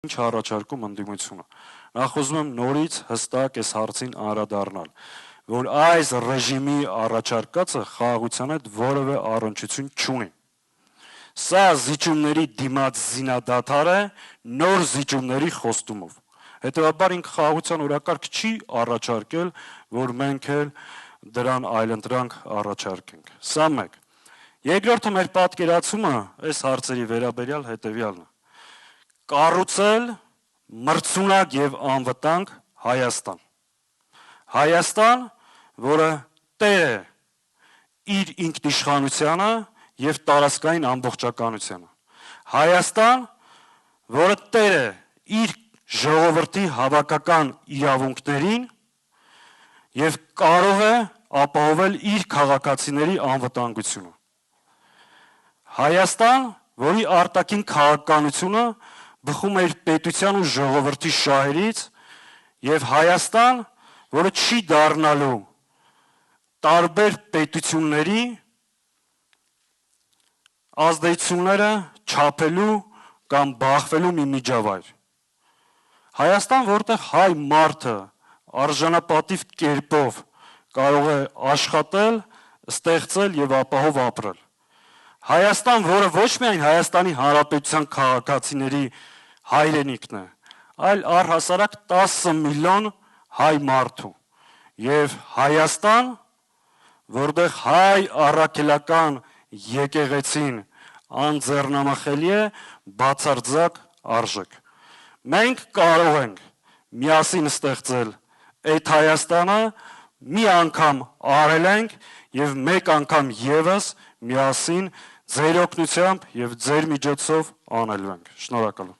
Ինչ առաջարկում ընդդիմությունը։ Նախ ուզում եմ նորից հստակ այս հարցին անդրադառնալ, որ այս ռեժիմի առաջարկածը խաղաղության հետ որևէ առնչություն չունի։ Սա զիջումների դիմաց զինադադար է նոր զիջումների խոստումով։ Հետևաբար ինքը խաղաղության օրակարգ չի առաջարկել, որ մենք էլ դրան այլընտրանք առաջարկենք։ Սա մեկ։ Երկրորդը մեր պատկերացումը այս հարցերի վերաբերյալ հետևյալն է։ Կառուցել մրցունակ եւ անվտանգ Հայաստան։ Հայաստան, որը տեր է իր ինքնիշխանությանը եւ տարածքային ամբողջականությանը։ Հայաստան, որը տեր է իր ժողովրդի հավաքական իրավունքներին եւ կարող է ապահովել իր քաղաքացիների անվտանգությունը։ Հայաստան, որի արտաքին քաղաքականությունը բխում է իր պետության ու ժողովրդի շահերից, եւ Հայաստան, որը չի դառնալու տարբեր պետությունների ազդեցությունները չափելու կամ բախվելու մի միջավայր։ Հայաստան, որտեղ հայ մարդը արժանապատիվ կերպով կարող է աշխատել, ստեղծել եւ ապահով ապրել։ Հայաստան, որը ոչ միայն Հայաստանի Հանրապետության քաղաքացիների հայրենիքն է, այլ առհասարակ 10 միլիոն հայ մարդու, եւ Հայաստան, որտեղ հայ առաքելական եկեղեցին անձեռնամխելի է բացարձակ արժեք։ Մենք կարող ենք միասին ստեղծել այդ Հայաստանը, մի անգամ արել ենք եւ մեկ անգամ եւս միասին ձեր օգնությամբ եւ ձեր միջոցով անելու ենք։ Շնորհակալ եմ։